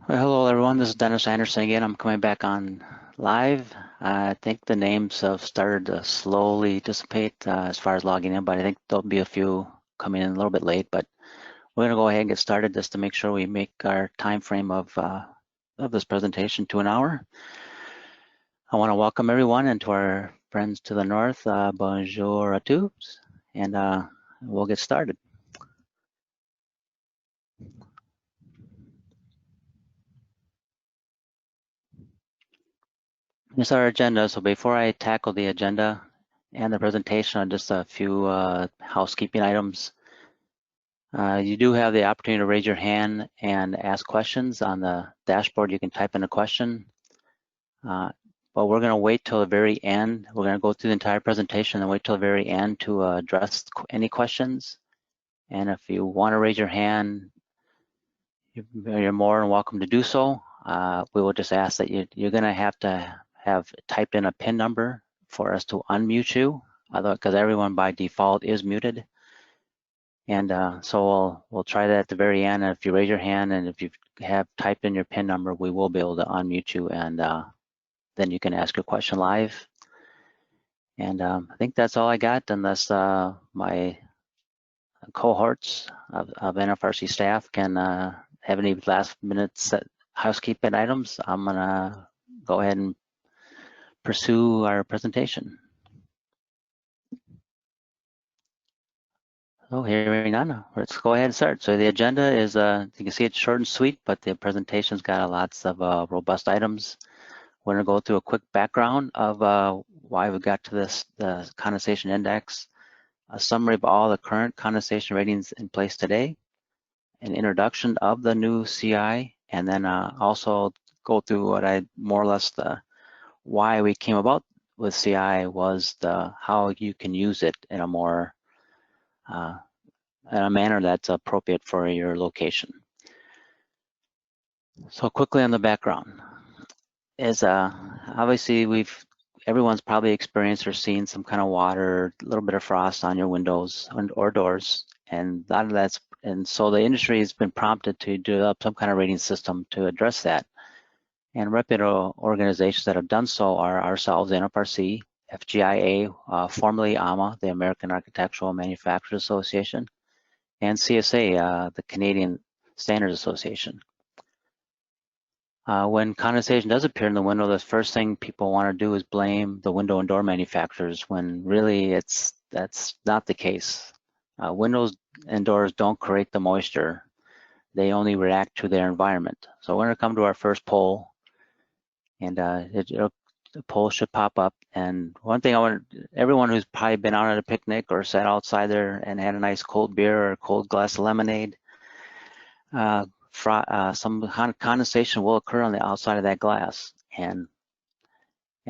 Well, hello everyone, this is Dennis Anderson again. I'm coming back on live. I think the names have started to slowly dissipate as far as logging in, but I think there'll be a few coming in a little bit late. But we're going to go ahead and get started just to make sure we make our time frame of this presentation to an hour. I want to welcome everyone and to our friends to the north. Bonjour à tous, and we'll get started. Here's our agenda. So before I tackle the agenda and the presentation, just a few housekeeping items. You do have the opportunity to raise your hand and ask questions. On the dashboard, you can type in a question. But we're going to wait till the very end. We're going to go through the entire presentation and wait till the very end to address any questions. And if you want to raise your hand, you're more than welcome to do so. We will just ask that you're going to have typed in a PIN number for us to unmute you, because everyone by default is muted. And so we'll try that at the very end. And if you raise your hand and if you have typed in your PIN number, we will be able to unmute you, and then you can ask your question live. And I think that's all I got, unless my cohorts of NFRC staff can have any last minute housekeeping items. I'm gonna go ahead and pursue our presentation. Oh, hearing none, let's go ahead and start. So the agenda is, you can see it's short and sweet, but the presentation's got lots of robust items. We're gonna go through a quick background of why we got to the condensation index, a summary of all the current condensation ratings in place today, an introduction of the new CI, and then also go through what I more or less why we came about with CI was how you can use it in a more in a manner that's appropriate for your location. So quickly on the background is obviously everyone's probably experienced or seen some kind of water, a little bit of frost on your windows or doors, and a lot of that's, and so the industry has been prompted to develop some kind of rating system to address that. And reputable organizations that have done so are ourselves, NFRC, FGIA, formerly AMA, the American Architectural Manufacturers Association, and CSA, the Canadian Standards Association. When condensation does appear in the window, the first thing people want to do is blame the window and door manufacturers, when really that's not the case. Windows and doors don't create the moisture. They only react to their environment. So we're going to come to our first poll, and the poll should pop up. And one thing I want everyone who's probably been out at a picnic or sat outside there and had a nice cold beer or a cold glass of lemonade, some condensation will occur on the outside of that glass. And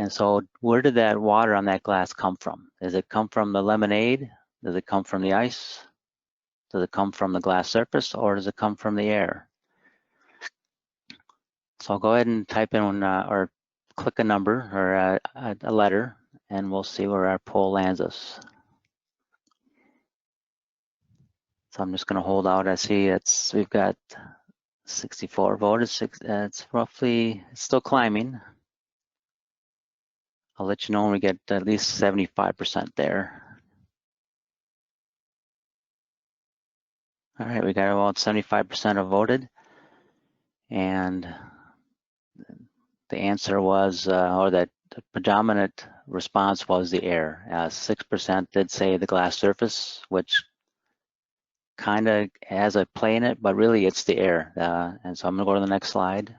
so where did that water on that glass come from? Does it come from the lemonade? Does it come from the ice? Does it come from the glass surface, or does it come from the air? So I'll go ahead and type in or click a number or a letter, and we'll see where our poll lands us. So I'm just going to hold out. I see we've got 64 voted. It's roughly, it's still climbing. I'll let you know when we get at least 75% there. All right, we got about 75% have voted, and the answer was, or that the predominant response was the air. 6% did say the glass surface, which kind of has a play in it, but really it's the air. And so I'm gonna go to the next slide.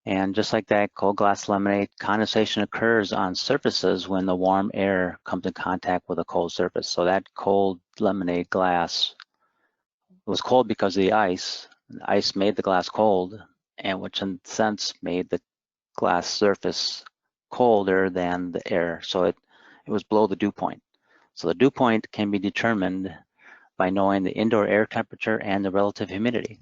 And just like that, cold glass lemonade, condensation occurs on surfaces when the warm air comes in contact with a cold surface. So that cold lemonade glass was cold because of the ice. The ice made the glass cold, and which in a sense made the glass surface colder than the air. So it was below the dew point. So the dew point can be determined by knowing the indoor air temperature and the relative humidity.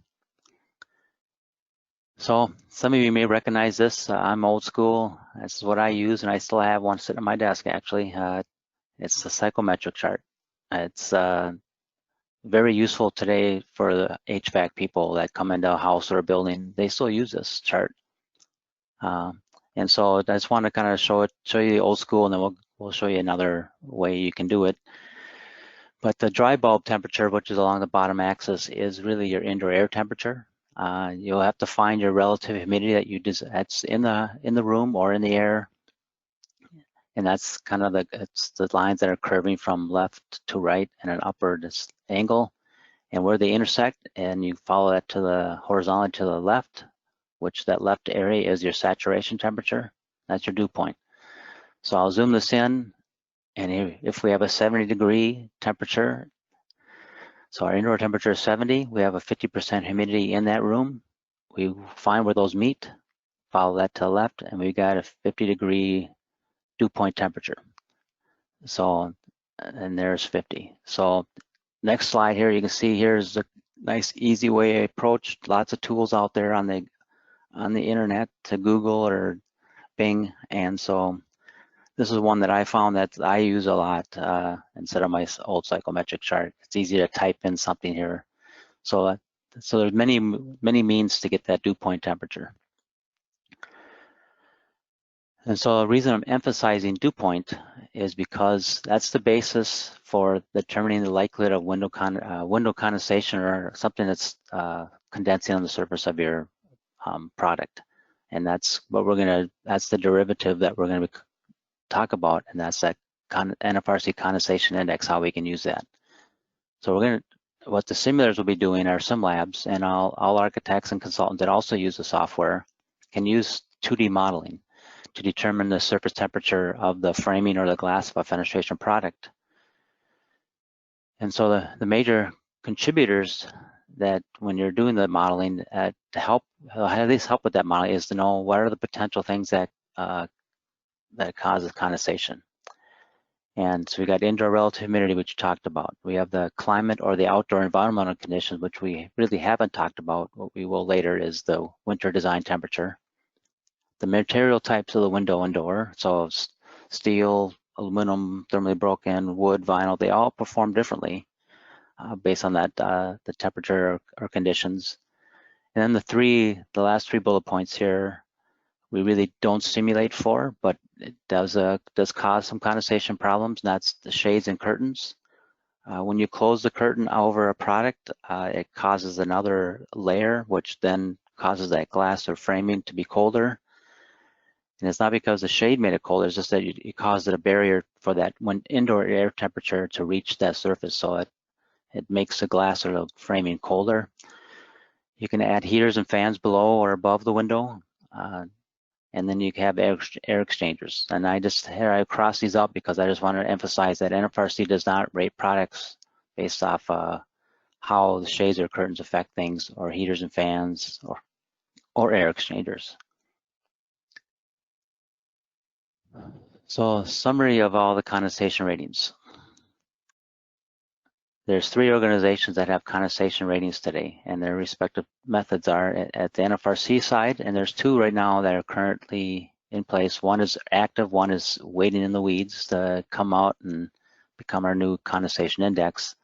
So some of you may recognize this. I'm old school. This is what I use, and I still have one sitting on my desk actually. It's the Psychometric Chart. It's very useful today for the HVAC people that come into a house or a building. They still use this chart. And so I just want to kind of show you the old school, and then we'll show you another way you can do it. But the dry bulb temperature, which is along the bottom axis, is really your indoor air temperature. You'll have to find your relative humidity that's in the room or in the air, and that's kind of it's the lines that are curving from left to right in an upward angle, and where they intersect, and you follow that to the horizontally to the left, which that left area is your saturation temperature. That's your dew point. So I'll zoom this in, and if we have a 70-degree temperature, so our indoor temperature is 70, we have a 50% humidity in that room. We find where those meet, follow that to the left, and we got a 50-degree dew point temperature. So, and there's 50. So next slide here, you can see here's a nice easy way approach. Lots of tools out there on the internet to Google or Bing, and so this is one that I found that I use a lot instead of my old psychometric chart. It's easy to type in something here. So there's many means to get that dew point temperature. And so the reason I'm emphasizing dew point is because that's the basis for determining the likelihood of window condensation or something that's condensing on the surface of your product. And that's the derivative that we're gonna talk about, and that's that NFRC condensation index, how we can use that. So what the simulators will be doing are sim labs, and all architects and consultants that also use the software can use 2D modeling to determine the surface temperature of the framing or the glass of a fenestration product. And so the major contributors that when you're doing the modeling to help, at least help with that modeling, is to know what are the potential things that causes condensation. And so we got indoor relative humidity, which you talked about. We have the climate or the outdoor environmental conditions, which we really haven't talked about. What we will later is the winter design temperature. The material types of the window and door, so steel, aluminum, thermally broken, wood, vinyl, they all perform differently based on that the temperature or conditions. And then the last three bullet points here, we really don't simulate for, but it does cause some condensation problems, and that's the shades and curtains. When you close the curtain over a product, it causes another layer, which then causes that glass or framing to be colder. And it's not because the shade made it colder, it's just that you caused it a barrier for that indoor air temperature to reach that surface, so it makes the glass or the framing colder. You can add heaters and fans below or above the window, and then you can have air exchangers. And I cross these up because I just want to emphasize that NFRC does not rate products based off how the shades or curtains affect things, or heaters and fans, or air exchangers. So summary of all the condensation ratings. There's 3 organizations that have condensation ratings today, and their respective methods are at the NFRC side, and there's 2 right now that are currently in place. One is active, one is waiting in the weeds to come out and become our new condensation index.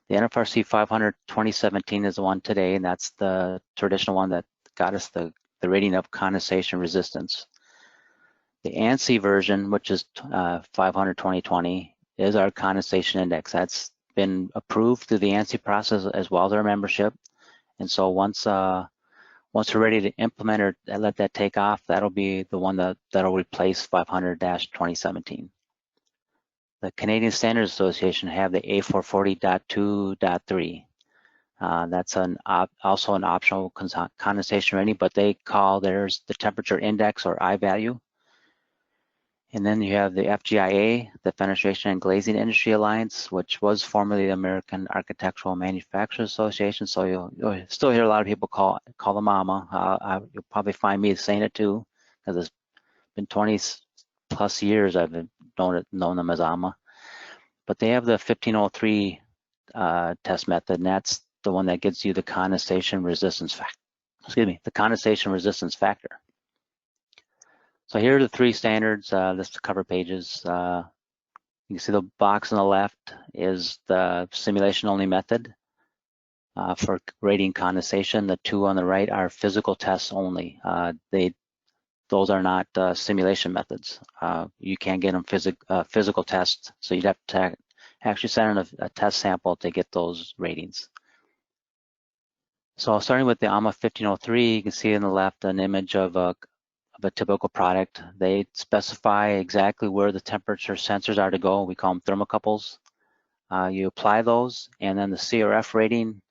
The NFRC 500 2017 is the one today, and that's the traditional one that got us the rating of condensation resistance. The ANSI version, which is 500 2020, is our condensation index. That's been approved through the ANSI process as well as our membership. And so once we're ready to implement or let that take off, that'll be the one that'll replace 500-2017. The Canadian Standards Association have the A440.2.3. That's also an optional condensation rating, but they call theirs the temperature index or I value. And then you have the FGIA, the Fenestration and Glazing Industry Alliance, which was formerly the American Architectural Manufacturers Association. So you'll still hear a lot of people call them AMA. You'll probably find me saying it too, because it's been 20 plus years I've known them as AMA. But they have the 1503 test method, and that's the one that gives you the condensation resistance factor. The condensation resistance factor. So here are the 3 standards, this the cover pages. You can see the box on the left is the simulation only method. for rating condensation. The two on the right are physical tests only. Those are not simulation methods. You can't get them physical tests, so you'd have to actually send in a test sample to get those ratings. So starting with the AMA 1503, you can see on the left an image of a typical product. They specify exactly where the temperature sensors are to go. We call them thermocouples. You apply those, and then the CRF rating,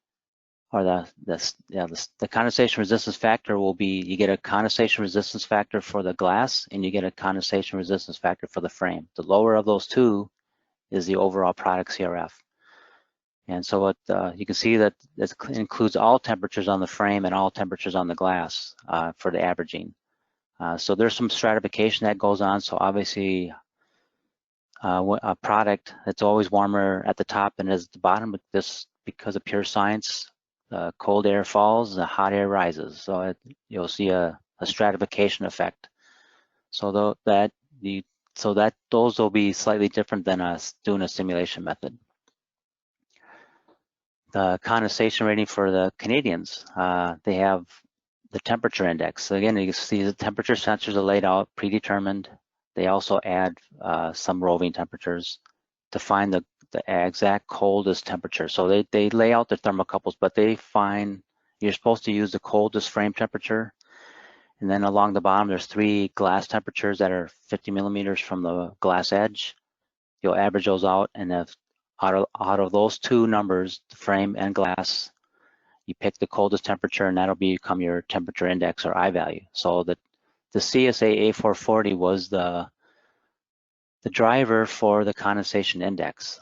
or the condensation resistance factor will be, you get a condensation resistance factor for the glass, and you get a condensation resistance factor for the frame. The lower of those two is the overall product CRF. And so you can see that it includes all temperatures on the frame and all temperatures on the glass for the averaging. So there's some stratification that goes on. So obviously a product that's always warmer at the top and is at the bottom, but this, because of pure science, cold air falls, the hot air rises. So you'll see a stratification effect. So those will be slightly different than us doing a simulation method. The condensation rating for the Canadians, they have the temperature index. So again, you can see the temperature sensors are laid out, predetermined. They also add some roving temperatures to find the exact coldest temperature. So they lay out the thermocouples, but they find you're supposed to use the coldest frame temperature. And then along the bottom, there's 3 glass temperatures that are 50 millimeters from the glass edge. You'll average those out, and if out of those 2 numbers, the frame and glass, you pick the coldest temperature, and that'll become your temperature index or I value. So the CSA A440 was the driver for the condensation index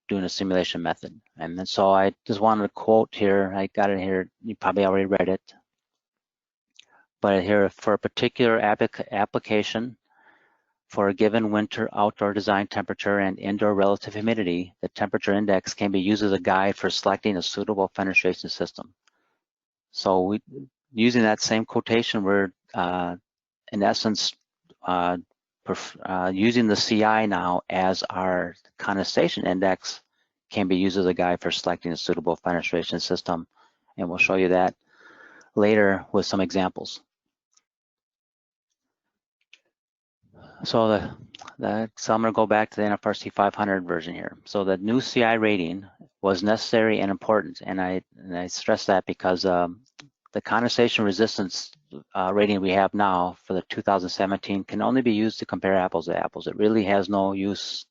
doing a simulation method. And then so I just wanted to quote here, I got it here, you probably already read it, but here, for a particular application, for a given winter outdoor design temperature and indoor relative humidity, the temperature index can be used as a guide for selecting a suitable fenestration system. So using that same quotation, we're in essence using the CI now as our condensation index can be used as a guide for selecting a suitable fenestration system. And we'll show you that later with some examples. So so I'm going to go back to the NFRC 500 version here. So the new CI rating was necessary and important, and I stress that because the condensation resistance rating we have now for the 2017 can only be used to compare apples to apples. It really has no use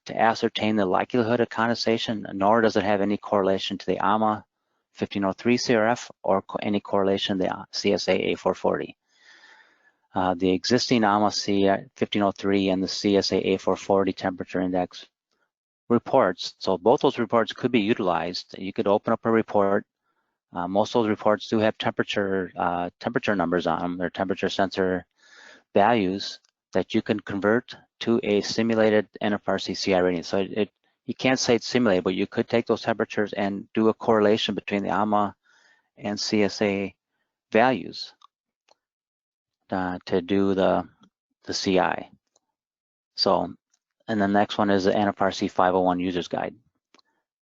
to ascertain the likelihood of condensation, nor does it have any correlation to the AMA 1503 CRF or any correlation to the CSA A440. The existing AMA CI 1503 and the CSA A440 temperature index reports, so both those reports could be utilized. You could open up a report. Most of those reports do have temperature numbers on them, or temperature sensor values that you can convert to a simulated NFRC CI rating. So you can't say it's simulated, but you could take those temperatures and do a correlation between the AMA and CSA values to do the CI. So, and the next one is the NFRC 501 User's Guide.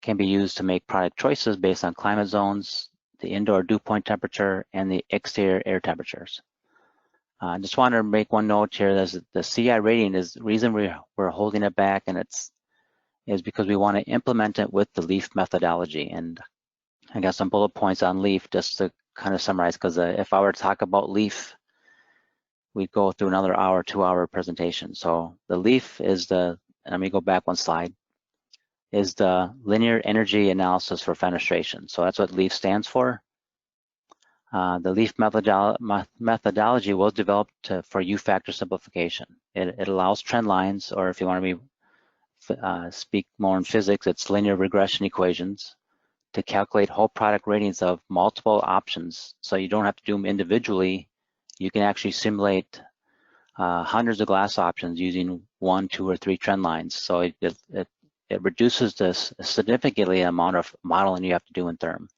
Can be used to make product choices based on climate zones, the indoor dew point temperature, and the exterior air temperatures. I just wanted to make one note here that the CI rating is the reason we're holding it back, and is because we want to implement it with the LEAF methodology. And I got some bullet points on LEAF just to kind of summarize, because if I were to talk about LEAF, we'd go through another 2-hour presentation. So the LEAF is and let me go back one slide, is the linear energy analysis for fenestration. So that's what LEAF stands for. The LEAF methodology was developed for U-factor simplification. It allows trend lines, or if you want to speak more in physics, it's linear regression equations, to calculate whole product ratings of multiple options. So you don't have to do them individually. You can actually simulate hundreds of glass options using 1, 2, or 3 trend lines. So it reduces this significantly amount of modeling you have to do in therm.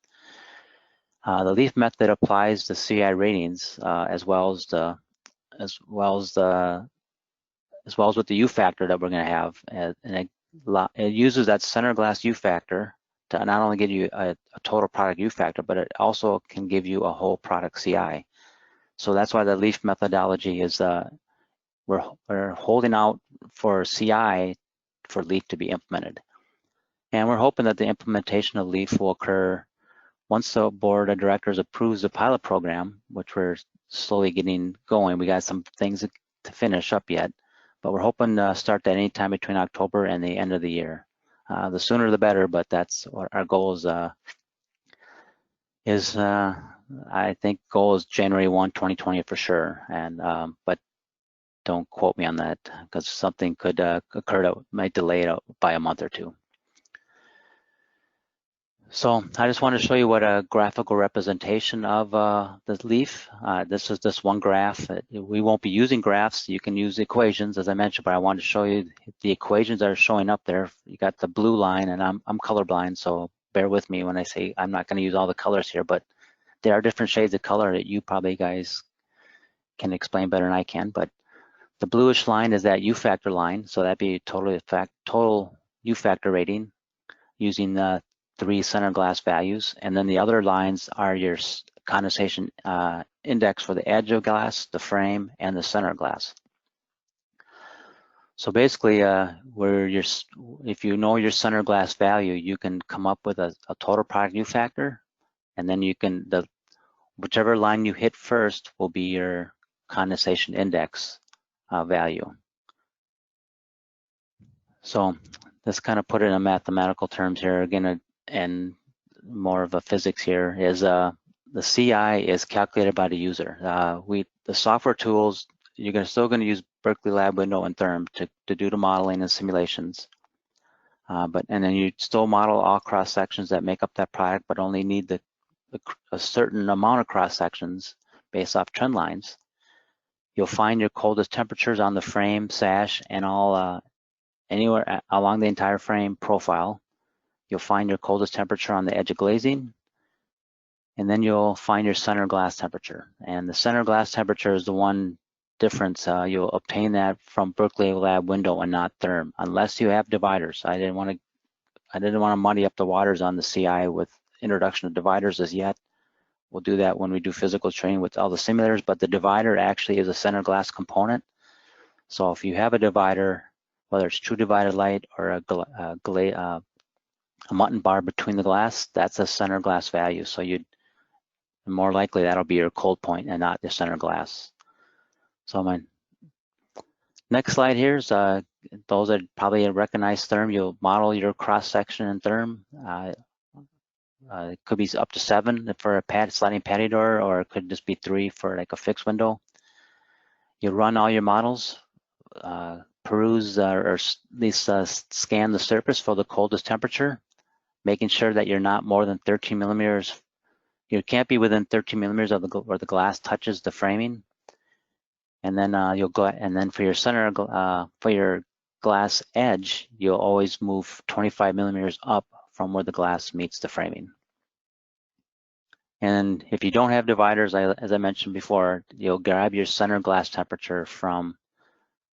The LEAF method applies the CI ratings as well as with the U factor that we're going to have, and it uses that center glass U factor to not only give you a total product U factor, but it also can give you a whole product CI. So that's why the LEAF methodology is, we're holding out for CI for LEAF to be implemented. And we're hoping that the implementation of LEAF will occur once the board of directors approves the pilot program, which we're slowly getting going. We got some things to finish up yet, but we're hoping to start that anytime between October and the end of the year. The sooner the better, but that's what our goal is. I think goal is January 1, 2020 for sure. And but don't quote me on that, because something could occur that might delay it by a month or two. So I just want to show you what a graphical representation of the LEAF. This is just one graph. We won't be using graphs. You can use equations, as I mentioned, but I wanted to show you the equations that are showing up there. You got the blue line, and I'm colorblind, so bear with me when I say I'm not going to use all the colors here, but there are different shades of color that you probably guys can explain better than I can. But the bluish line is that U factor line, so that'd be total U factor rating using the 3 center glass values, and then the other lines are your condensation index for the edge of glass, the frame, and the center glass. So basically, if you know your center glass value, you can come up with a total product U factor, and then you can, whichever line you hit first will be your condensation index value. So let's kind of put it in mathematical terms here again, and more of a physics here is the CI is calculated by the user. The software tools, you're still going to use Berkeley Lab Window and Therm to do the modeling and simulations. And then you still model all cross sections that make up that product, but only need a certain amount of cross sections based off trend lines. You'll find your coldest temperatures on the frame, sash, and all anywhere along the entire frame profile. You'll find your coldest temperature on the edge of glazing, and then you'll find your center glass temperature. And the center glass temperature is the one difference. You'll obtain that from Berkeley Lab Window and not Therm, unless you have dividers. I didn't want to muddy up the waters on the CI with introduction of dividers as yet. We'll do that when we do physical training with all the simulators, but the divider actually is a center glass component. So if you have a divider, whether it's true divided light or a mutton bar between the glass, that's a center glass value. So more likely that'll be your cold point and not the center glass. So my next slide here is those that probably recognize Therm. You'll model your cross section in Therm. It could be up to 7 for a sliding patio door, or it could just be 3 for like a fixed window. You run all your models, peruse or at least scan the surface for the coldest temperature, making sure that you're not more than 13 millimeters. You can't be within 13 millimeters of where the glass touches the framing. And then you'll go, and then for your center, for your glass edge, you'll always move 25 millimeters up from where the glass meets the framing. And if you don't have dividers, as I mentioned before, you'll grab your center glass temperature from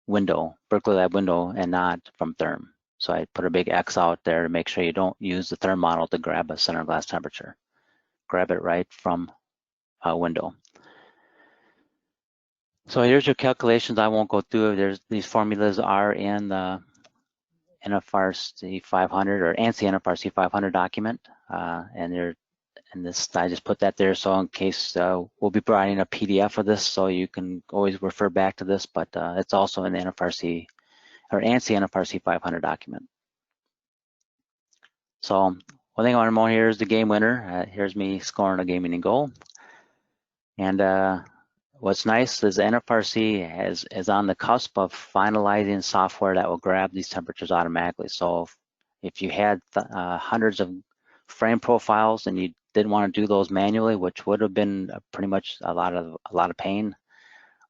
Window, Berkeley Lab Window, and not from Therm. So I put a big X out there to make sure you don't use the Therm model to grab a center glass temperature. Grab it right from Window. So here's your calculations. I won't go through. These formulas are in the NFRC 500 or ANSI NFRC 500 document, and this, I just put that there so in case we'll be providing a PDF of this, so you can always refer back to this, but it's also in the NFRC or ANSI NFRC 500 document. So one thing I want to know here is the game winner. Here's me scoring a game-winning goal. And what's nice is the NFRC is on the cusp of finalizing software that will grab these temperatures automatically. So if you had hundreds of frame profiles and you didn't want to do those manually, which would have been pretty much a lot of pain,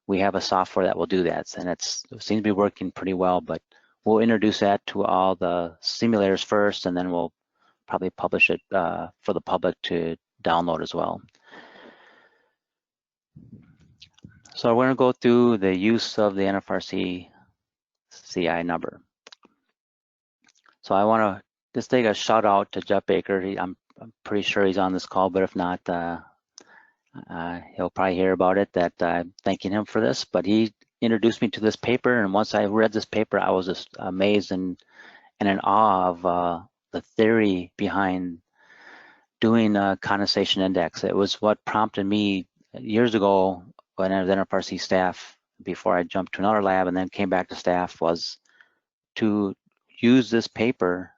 we have a software that will do that, and it seems to be working pretty well. But we'll introduce that to all the simulators first, and then we'll probably publish it for the public to download as well. So we're going to go through the use of the NFRC CI number. So I want to just take a shout out to Jeff Baker. I'm pretty sure he's on this call, but if not, he'll probably hear about it, that I'm thanking him for this. But he introduced me to this paper, and once I read this paper, I was just amazed and in awe of the theory behind doing a condensation index. It was what prompted me years ago when I was NFRC staff, before I jumped to another lab and then came back to staff, was to use this paper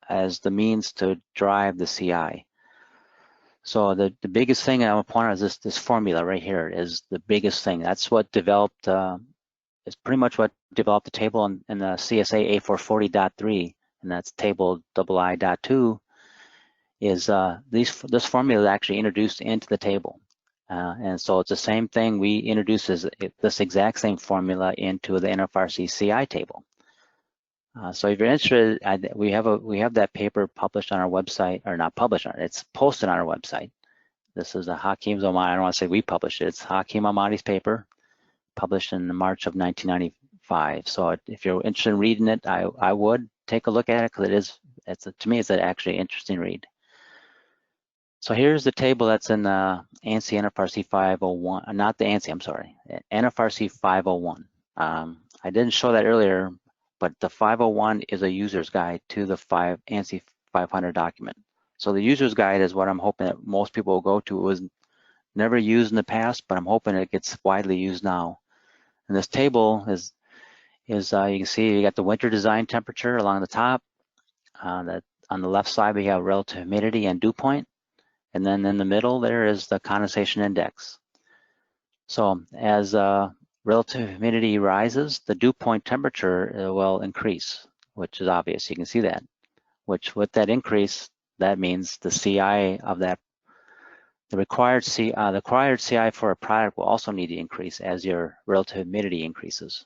as the means to drive the CI. So the biggest thing I want to point out is this formula right here is the biggest thing. That's what developed, is pretty much what developed the table in the CSA A440.3, and that's table II.2, is this formula is actually introduced into the table. And so it's the same thing we introduce this exact same formula into the NFRC CI table. So if you're interested, we have that paper published on our website, or not published, it's posted on our website. This is a Hakeem Zomani, I don't want to say we published it, it's Hakeem Ahmadi's paper, published in March of 1995. So if you're interested in reading it, I would take a look at it, because to me, it's an actually interesting read. So here's the table that's in ANSI NFRC 501, not the ANSI, I'm sorry, NFRC 501. I didn't show that earlier, but the 501 is a user's guide to the ANSI 500 document. So the user's guide is what I'm hoping that most people will go to. It was never used in the past, but I'm hoping it gets widely used now. And this table is you can see you got the winter design temperature along the top. That on the left side we have relative humidity and dew point, and then in the middle there is the condensation index. So as relative humidity rises, the dew point temperature will increase, which is obvious. You can see that. Which with that increase, that means the CI of that, the required CI for a product will also need to increase as your relative humidity increases.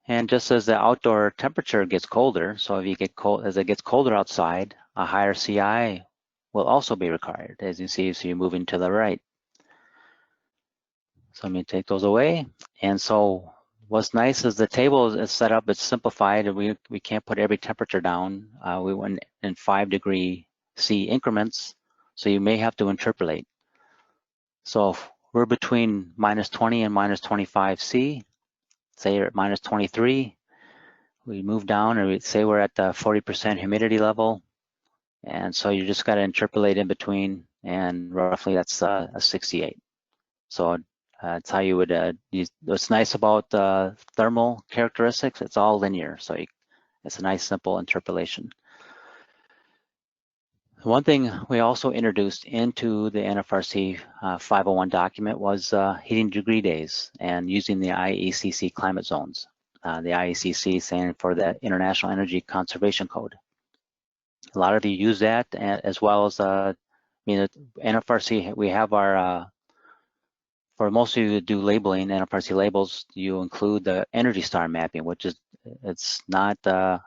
And just as the outdoor temperature gets colder, so if you get cold, as it gets colder outside, a higher CI will also be required, as you see, so you're moving to the right. So let me take those away. And so what's nice is the table is set up, it's simplified, and we can't put every temperature down. We went in 5 degree C increments, so you may have to interpolate. So if we're between -20 and -25 C, say you're at -23, we move down, or we say we're at the 40% humidity level, and so you just got to interpolate in between, and roughly that's a 68. So that's how you would use. What's nice about thermal characteristics, it's all linear, so it's a nice simple interpolation. One thing we also introduced into the NFRC 501 document was heating degree days and using the Iecc climate zones. The Iecc standing for the International Energy Conservation Code. A lot of you use that, as well as NFRC, we have our, for most of you who do labeling, NFRC labels, you include the Energy Star mapping, which is, it's not the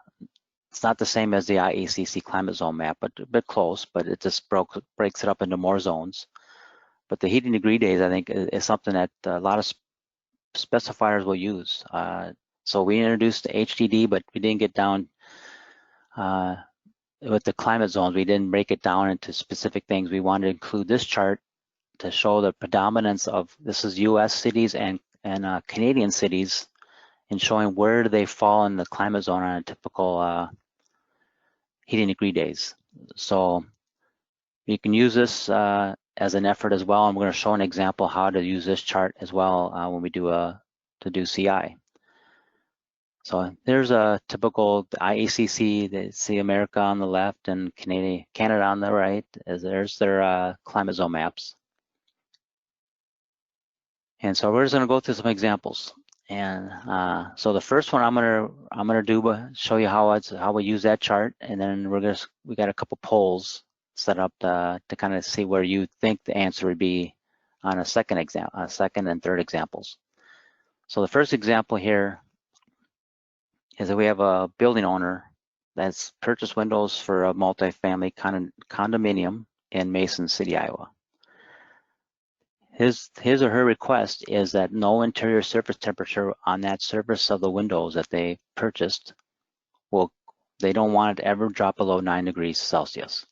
same as the Iecc climate zone map, but a bit close, but it just breaks it up into more zones. But the heating degree days, I think, is something that a lot of specifiers will use. So we introduced the HDD, but we didn't get down with the climate zones. We didn't break it down into specific things. We wanted to include this chart to show the predominance of, this is US cities and Canadian cities, and showing where do they fall in the climate zone on a typical heating degree days. So you can use this as an effort as well. I'm going to show an example how to use this chart as well when we do CI. So there's a typical Iecc, they see America on the left and Canada on the right. There's their climate zone maps. And so we're just going to go through some examples. And so the first one I'm gonna do show you how we use that chart, and then we got a couple polls set up to kind of see where you think the answer would be on a second and third examples. So the first example here is that we have a building owner that's purchased windows for a multifamily condominium in Mason City, Iowa. His or her request is that no interior surface temperature on that surface of the windows that they purchased will They don't want it to ever drop below 9 degrees Celsius.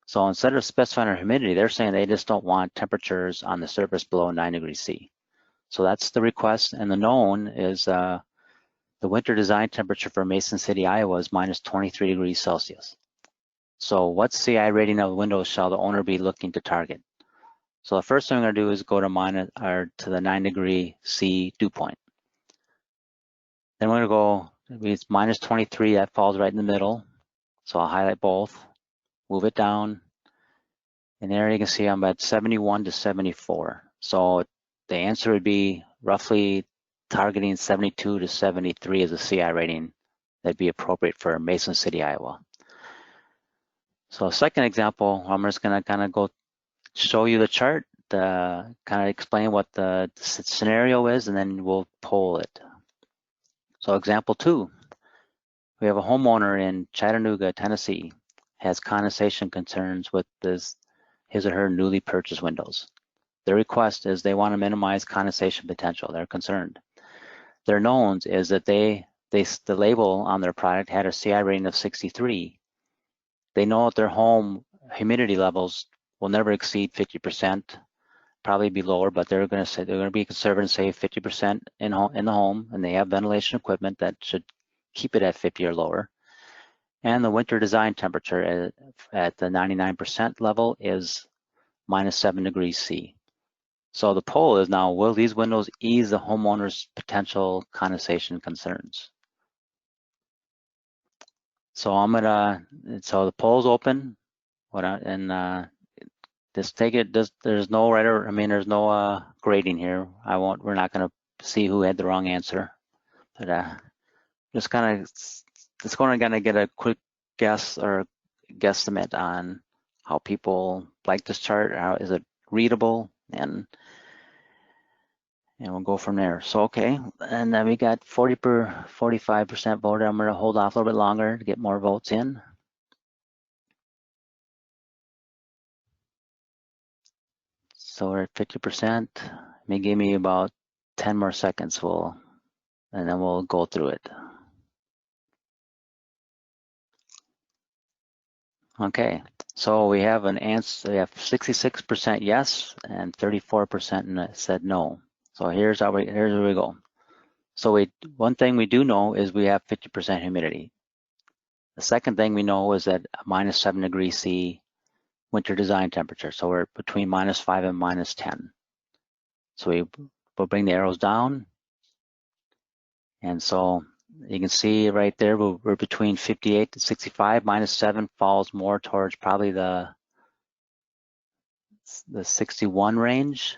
So instead of specifying our humidity, they're saying they just don't want temperatures on the surface below 9 degrees C. So that's the request, and the known is the winter design temperature for Mason City, Iowa is minus 23 degrees Celsius. So what CI rating of windows shall the owner be looking to target? So the first thing I'm gonna do is go to the 9 degree C dew point. Then we're gonna go, it's minus 23, that falls right in the middle. So I'll highlight both, move it down, and there you can see I'm at 71 to 74. So the answer would be roughly targeting 72 to 73 as a CI rating that'd be appropriate for Mason City, Iowa. So second example, I'm just gonna kind of go show you the chart, kind of explain what the scenario is, and then we'll poll it. So example 2, we have a homeowner in Chattanooga, Tennessee, has condensation concerns with his or her newly purchased windows. Their request is they want to minimize condensation potential. They're concerned. Their knowns is that the label on their product had a CI rating of 63. They know that their home humidity levels will never exceed 50%, probably be lower, but they're going to be conservative and say 50% in the home, and they have ventilation equipment that should keep it at 50 or lower. And the winter design temperature at the 99% level is minus 7 degrees C. So the poll is now, will these windows ease the homeowner's potential condensation concerns? So so the poll's open, just take it, there's no right or, there's no grading here. We're not gonna see who had the wrong answer, but just kind of get a quick guess or guesstimate on how people like this chart. How is it readable, and we'll go from there. So okay, and then we got 45% voted. I'm gonna hold off a little bit longer to get more votes in. So we're at 50%. May give me about 10 more seconds, and then we'll go through it. Okay, so we have an answer. We have 66% yes and 34% said no. So here's where we go. So one thing we do know is we have 50% humidity. The second thing we know is that minus 7 degrees C winter design temperature. So we're between minus 5 and minus 10. So we'll bring the arrows down. And so you can see right there, we're between 58 to 65. Minus 7 falls more towards probably the 61 range.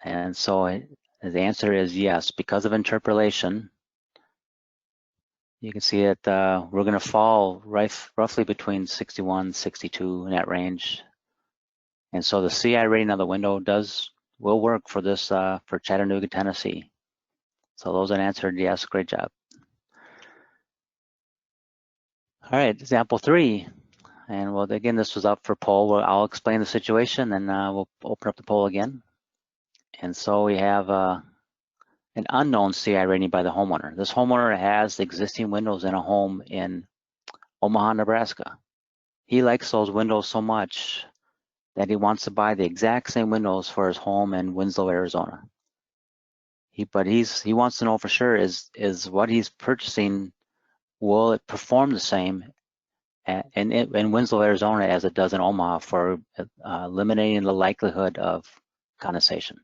And so the answer is yes. Because of interpolation, you can see that we're going to fall roughly between 61 and 62 in that range. And so the CI rating of the window will work for this for Chattanooga, Tennessee. So those that answered yes, great job. All right, example 3. And well, again, this was up for poll. I'll explain the situation, and we'll open up the poll again. And so we have an unknown CI rating by the homeowner. This homeowner has existing windows in a home in Omaha, Nebraska. He likes those windows so much that he wants to buy the exact same windows for his home in Winslow, Arizona. But he wants to know for sure is what he's purchasing, will it perform the same in Winslow, Arizona as it does in Omaha for eliminating the likelihood of condensation.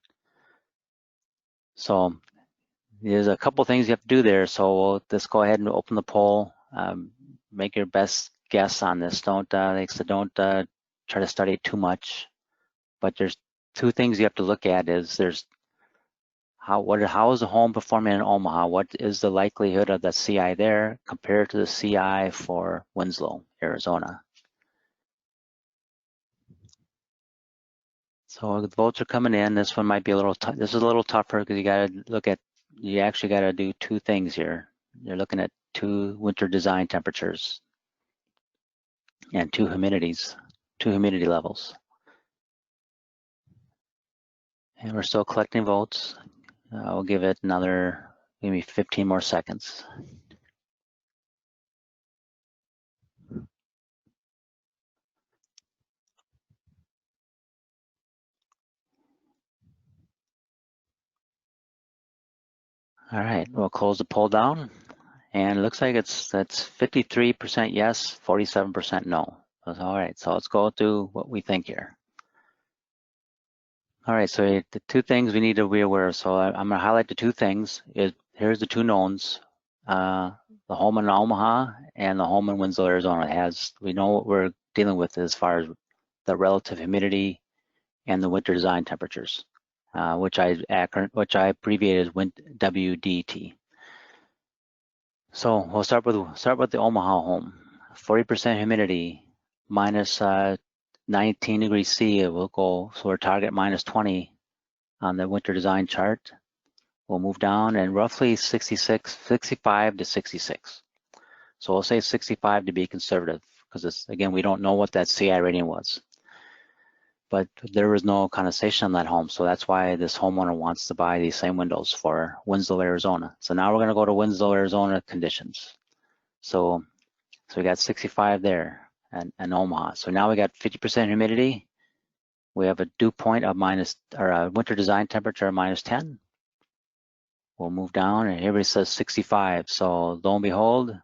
So there's a couple things you have to do there. So we'll just go ahead and open the poll. Make your best guess on this. Don't try to study it too much. But there's 2 things you have to look at. How is the home performing in Omaha? What is the likelihood of the CI there compared to the CI for Winslow, Arizona? So the votes are coming in. This one might be a little tough. This is a little tougher because you actually got to do 2 things here. You're looking at 2 winter design temperatures and 2 humidity levels. And we're still collecting votes. We'll give it another maybe 15 more seconds. All right, we'll close the poll down, and it looks like that's 53% yes, 47% no. All right, so let's go through what we think here. All right, so the two things we need to be aware of. So I'm going to highlight the two things. Here's the two knowns. The home in Omaha and the home in Winslow, Arizona. We know what we're dealing with as far as the relative humidity and the winter design temperatures, which I abbreviated as WDT. So we'll start with the Omaha home. 40% humidity, minus 19 degrees C. We'll go, so our target minus 20 on the winter design chart. We'll move down and roughly 65 to 66. So we'll say 65 to be conservative, because again, we don't know what that CI rating was. But there was no condensation on that home, so that's why this homeowner wants to buy these same windows for Winslow, Arizona. So now we're going to go to Winslow, Arizona conditions. So we got 65 there and Omaha. So now we got 50% humidity. We have a dew point of a winter design temperature of minus 10. We'll move down, and here it says 65. So lo and behold,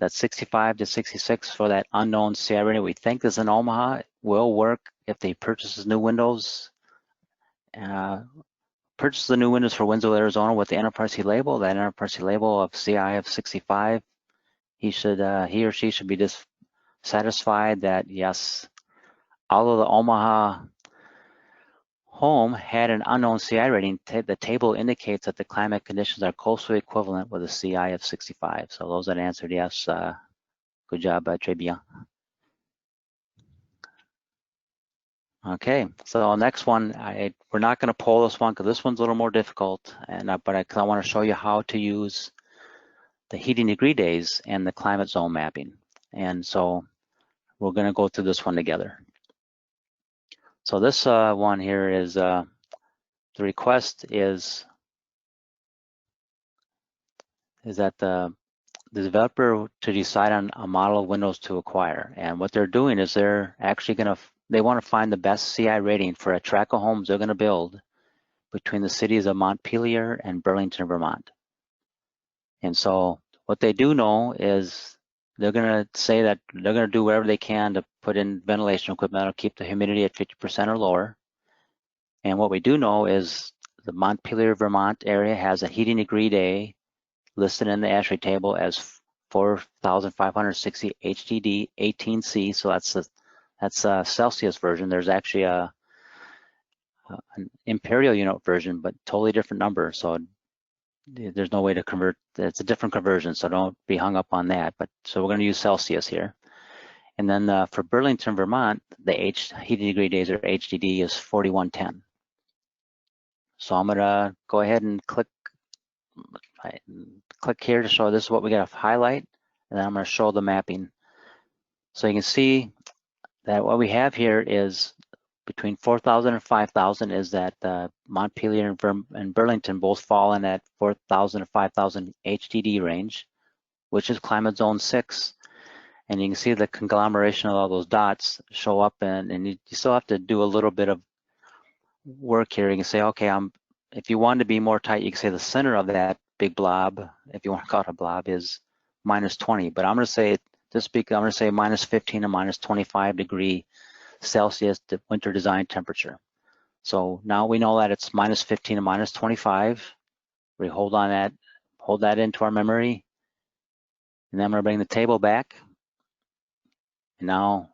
that's 65 to 66 for that unknown CI rating we think is in Omaha. Will work if they purchases new or Winslow, Arizona with the NFRC label, that NFRC label of CI of 65. He or she should be just satisfied that yes, although the Omaha home had an unknown CI rating, the table indicates that the climate conditions are closely equivalent with a CI of 65. So those that answered yes, good job, très bien. Okay, so next one, we're not going to poll this one because this one's a little more difficult, but I want to show you how to use the heating degree days and the climate zone mapping. And so we're going to go through this one together. So this one here is, the request is that the developer to decide on a model of windows to acquire. And what they're doing is they're actually they want to find the best CI rating for a tract of homes they're going to build between the cities of Montpelier and Burlington, Vermont. And so what they do know is they're going to say that they're going to do whatever they can to put in ventilation equipment that'll keep the humidity at 50% or lower. And what we do know is the Montpelier, Vermont area has a heating degree day listed in the ASHRAE table as 4,560 HDD 18C. So that's a Celsius version. There's actually an imperial unit version, but totally different number. So there's no way to convert. It's a different conversion, so don't be hung up on that. But so we're going to use Celsius here. And then for Burlington, Vermont, the heating degree days or HDD is 4110. So I'm going to go ahead and click here to show this is what we got to highlight, and then I'm going to show the mapping. So you can see that what we have here is between 4,000 and 5,000 is that Montpelier and Burlington both fall in that 4,000 to 5,000 HDD range, which is climate zone 6. And you can see the conglomeration of all those dots show up, and you still have to do a little bit of work here. You can say, okay, if you want to be more tight, you can say the center of that big blob, if you want to call it a blob, is minus 20. But I'm going to say, I'm going to say minus 15 to minus 25 degree Celsius winter design temperature. So now we know that it's minus 15 to minus 25. We hold that into our memory. And then I'm going to bring the table back. And now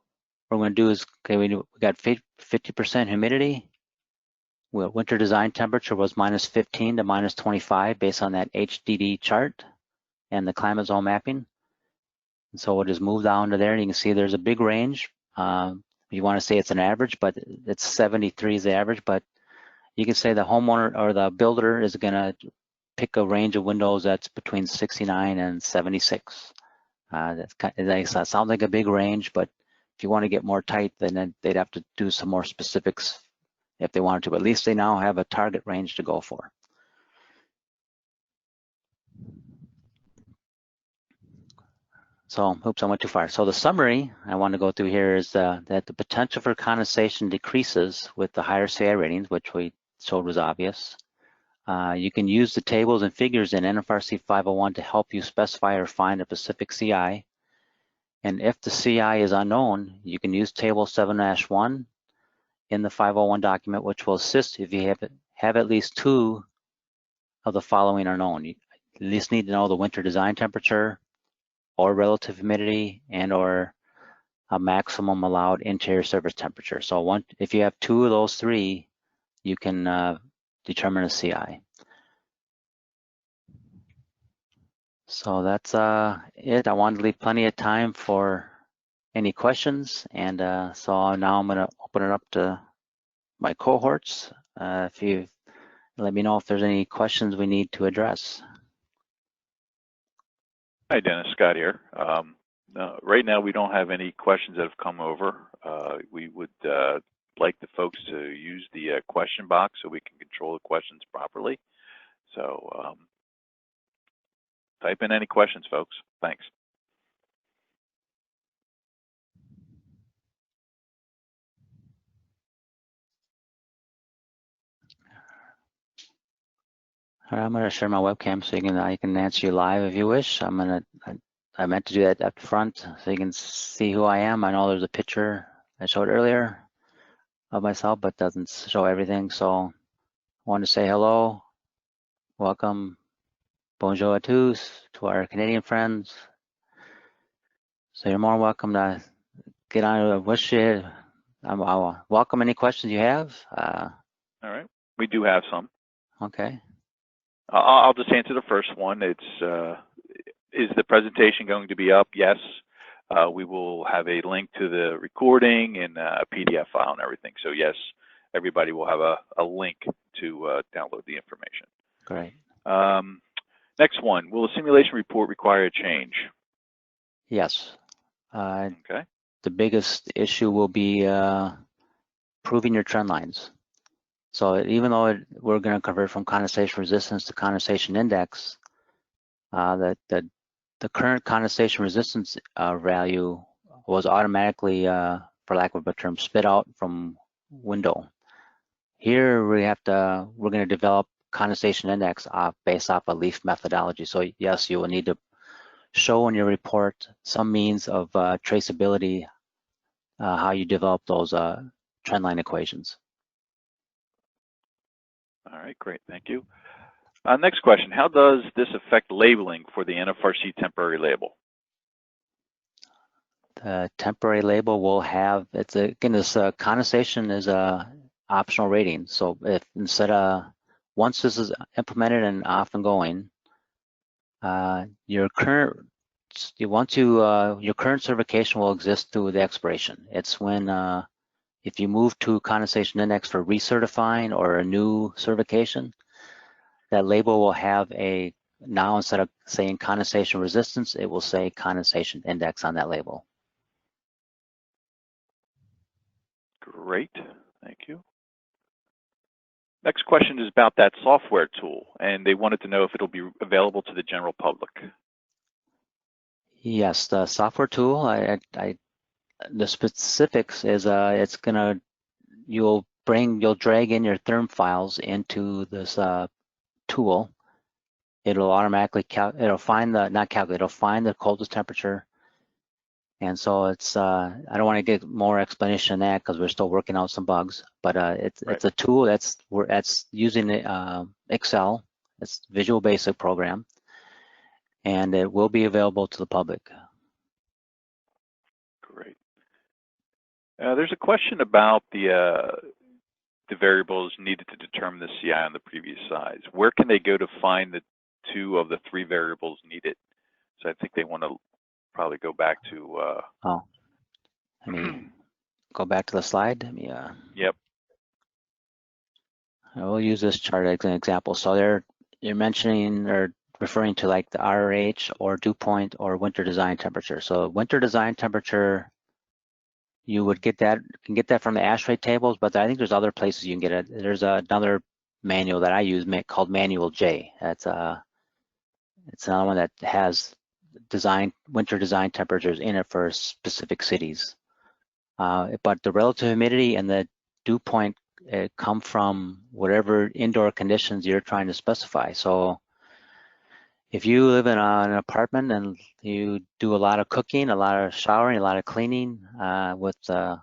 what we're going to do is, okay, we got 50% humidity. Winter design temperature was minus 15 to minus 25 based on that HDD chart and the climate zone mapping. And so we'll just move down to there, and you can see there's a big range. You want to say it's an average, but it's 73 is the average, but you can say the homeowner or the builder is going to pick a range of windows that's between 69 and 76. That sounds like a big range, but if you want to get more tight, then they'd have to do some more specifics if they wanted to, but at least they now have a target range to go for. So, oops, I went too far. So the summary I want to go through here is that the potential for condensation decreases with the higher CI ratings, which we showed was obvious. You can use the tables and figures in NFRC 501 to help you specify or find a specific CI. And if the CI is unknown, you can use table 7-1 in the 501 document, which will assist if you have at least 2 of the following are known. You at least need to know the winter design temperature or relative humidity and or a maximum allowed interior surface temperature. So if you have 2 of those 3, you can determine a CI. So that's it. I wanted to leave plenty of time for any questions, and so now I'm going to open it up to my cohorts. If you let me know if there's any questions we need to address. Hi, Dennis. Scott here. Right now, we don't have any questions that have come over. We would like the folks to use the question box so we can control the questions properly. So type in any questions, folks. Thanks. All right, I'm going to share my webcam so I can answer you live if you wish. I meant to do that up front so you can see who I am. I know there's a picture I showed earlier of myself, but doesn't show everything. So I want to say hello, welcome, bonjour à tous to our Canadian friends. So you're more welcome to get on. Wish you. I'll welcome any questions you have. All right, we do have some. Okay. I'll just answer the first one. It's is the presentation going to be up? Yes. We will have a link to the recording and a PDF file and everything. So yes, everybody will have a link to download the information. Great. Next one, will the simulation report require a change? Yes. Okay. The biggest issue will be proving your trend lines. So even though we're going to convert from condensation resistance to condensation index, the current condensation resistance value was automatically, for lack of a better term, spit out from window. Here we're going to develop condensation index based off a leaf methodology. So yes, you will need to show in your report some means of traceability, how you develop those trendline equations. All right, great, thank you. Next question, how does this affect labeling for the NFRC temporary label? The temporary label will have, again, this condensation is a optional rating. So if once this is implemented and off and going, your current certification will exist through the expiration. It's when if you move to condensation index for recertifying or a new certification, that label will have now instead of saying condensation resistance, it will say condensation index on that label. Great, thank you. Next question is about that software tool, and they wanted to know if it'll be available to the general public. Yes, the software tool, the specifics is you'll drag in your therm files into this tool. It'll automatically it'll find the coldest temperature. And so it's I don't want to get more explanation on that because we're still working out some bugs, but it's a tool that's using Excel. It's Visual Basic program, and it will be available to the public. Great. There's a question about the variables needed to determine the CI on the previous size. Where can they go to find the 2 of the 3 variables needed? So I think they want to probably go back to. Let me go back to the slide. Yep. I will use this chart as an example. So you're mentioning or referring to like the RRH or dew point or winter design temperature. So winter design temperature, you would can get that from the ASHRAE tables, but I think there's other places you can get it. There's another manual that I use called Manual J. It's another one that has winter design temperatures in it for specific cities. But the relative humidity and the dew point come from whatever indoor conditions you're trying to specify. So if you live in an apartment and you do a lot of cooking, a lot of showering, a lot of cleaning with,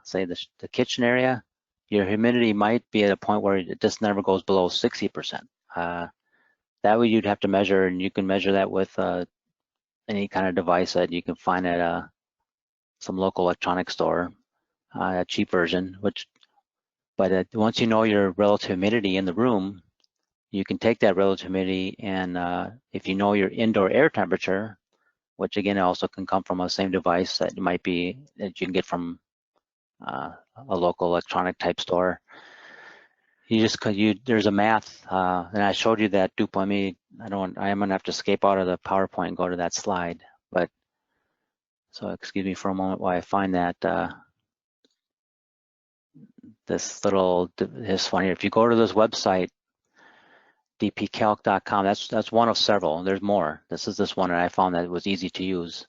say, the kitchen area, your humidity might be at a point where it just never goes below 60%. That way you'd have to measure, and you can measure that with any kind of device that you can find at some local electronic store, a cheap version. But once you know your relative humidity in the room, you can take that relative humidity, and if you know your indoor air temperature, which again also can come from a same device that might be that you can get from a local electronic type store. There's a math, and I showed you that dew point. I am gonna have to escape out of the PowerPoint and go to that slide. But so excuse me for a moment while I find that this one here. If you go to this website, dpcalc.com, that's one of several. There's more. This one, and I found that it was easy to use.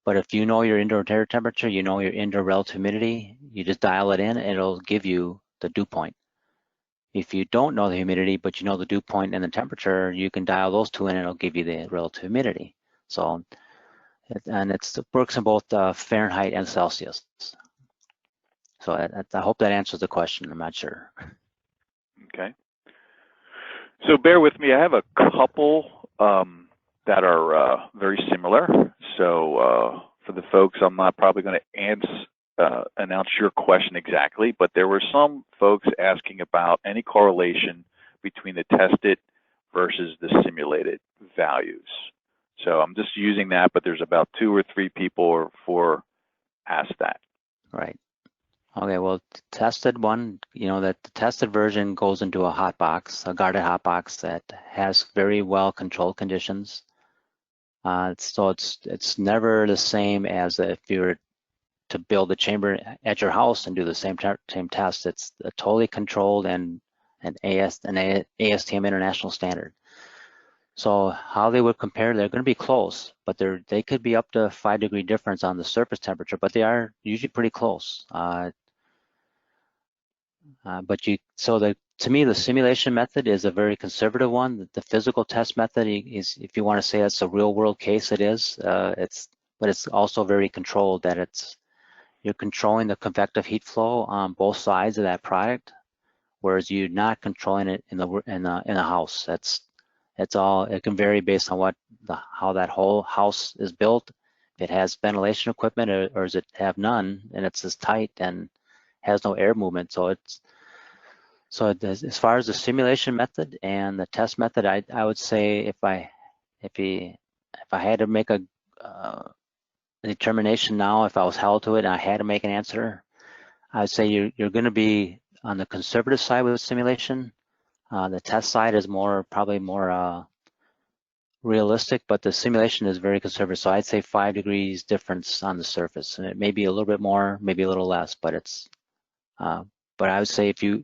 But if you know your indoor air temperature, you know your indoor relative humidity, you just dial it in, and it'll give you the dew point. If you don't know the humidity, but you know the dew point and the temperature, you can dial those two in, and it'll give you the relative humidity. So, and it works in both Fahrenheit and Celsius. So I hope that answers the question. I'm not sure. Okay. So bear with me. I have a couple that are very similar. So for the folks, I'm not probably going to announce your question exactly, but there were some folks asking about any correlation between the tested versus the simulated values. So I'm just using that, but there's about 2 or 3 people or 4 asked that. Right. Okay, well, tested one, that the tested version goes into a hot box, a guarded hot box that has very well controlled conditions. So it's never the same as if you were to build a chamber at your house and do the same test. It's a totally controlled and an ASTM international standard. So how they would compare, they're going to be close, but they could be up to 5-degree difference on the surface temperature, but they are usually pretty close. To me, the simulation method is a very conservative one. The physical test method is, if you want to say it's a real world case, it is. But it's also very controlled. That you're controlling the convective heat flow on both sides of that product, whereas you're not controlling it in the house. It can vary based on how that whole house is built. If it has ventilation equipment, or does it have none, and it's just tight and has no air movement. So as far as the simulation method and the test method, I would say if I had to make a determination now, if I was held to it and I had to make an answer, I would say you're going to be on the conservative side with the simulation. The test side is probably more realistic, but the simulation is very conservative. So I'd say 5 degrees difference on the surface, and it may be a little bit more, maybe a little less, but but I would say that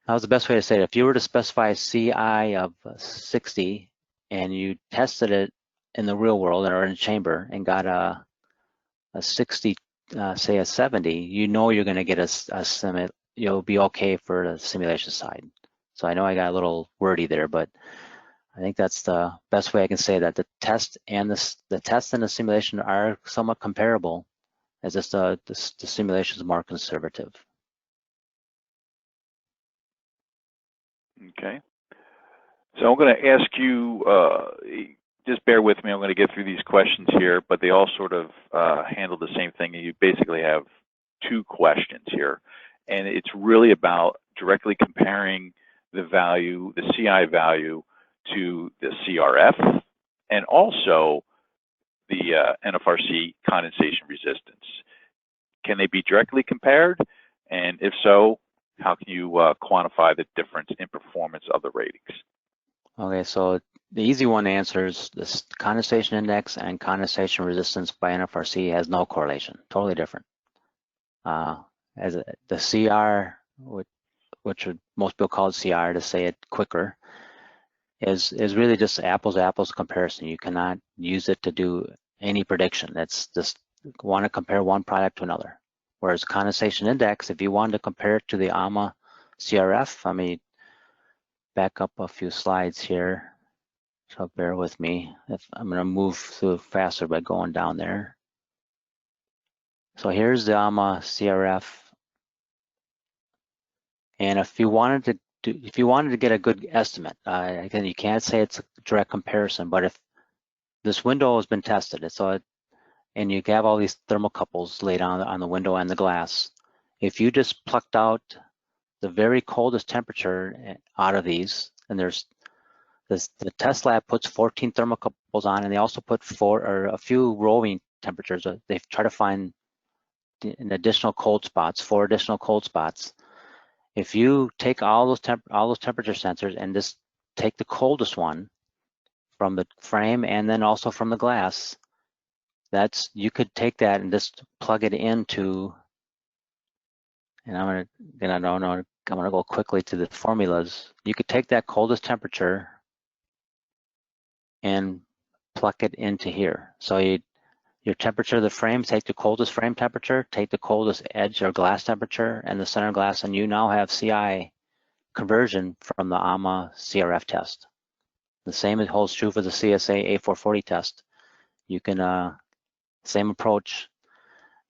was the best way to say it. If you were to specify a CI of 60 and you tested it in the real world or in a chamber and got a 60, say a 70, you're going to get you'll be okay for the simulation side. So I know I got a little wordy there, but I think that's the best way I can say that. The test and the simulation are somewhat comparable, as just the simulation is more conservative. Okay. So I'm going to ask you, just bear with me, I'm going to get through these questions here, but they all sort of handle the same thing. You basically have 2 questions here, and it's really about directly comparing the value, the CI value, to the CRF, and also the NFRC condensation resistance. Can they be directly compared? And if so, how can you quantify the difference in performance of the ratings? Okay, so the easy one to answer is this: condensation index and condensation resistance by NFRC has no correlation, totally different. As the CR, which most people call it CR to say it quicker, is really just apples to apples comparison. You cannot use it to do any prediction. That's just want to compare one product to another. Whereas condensation index, if you wanted to compare it to the AMA CRF. Let me back up a few slides here, so bear with me. I'm going to move through faster by going down there. So here's the AMA CRF, and if you wanted to get a good estimate, again, you can't say it's a direct comparison, but if this window has been tested, and you have all these thermocouples laid on the window and the glass, if you just plucked out the very coldest temperature out of these, and the test lab puts 14 thermocouples on, and they also put a few rolling temperatures. They try to find an additional cold spots, 4 additional cold spots. If you take all those temperature sensors and just take the coldest one from the frame and then also from the glass, you could take that and just plug it into, and I'm gonna go quickly to the formulas. You could take that coldest temperature and pluck it into here. So your temperature of the frame, take the coldest frame temperature, take the coldest edge or glass temperature and the center glass, and you now have CI conversion from the AMA CRF test. The same holds true for the CSA A440 test. You can, same approach.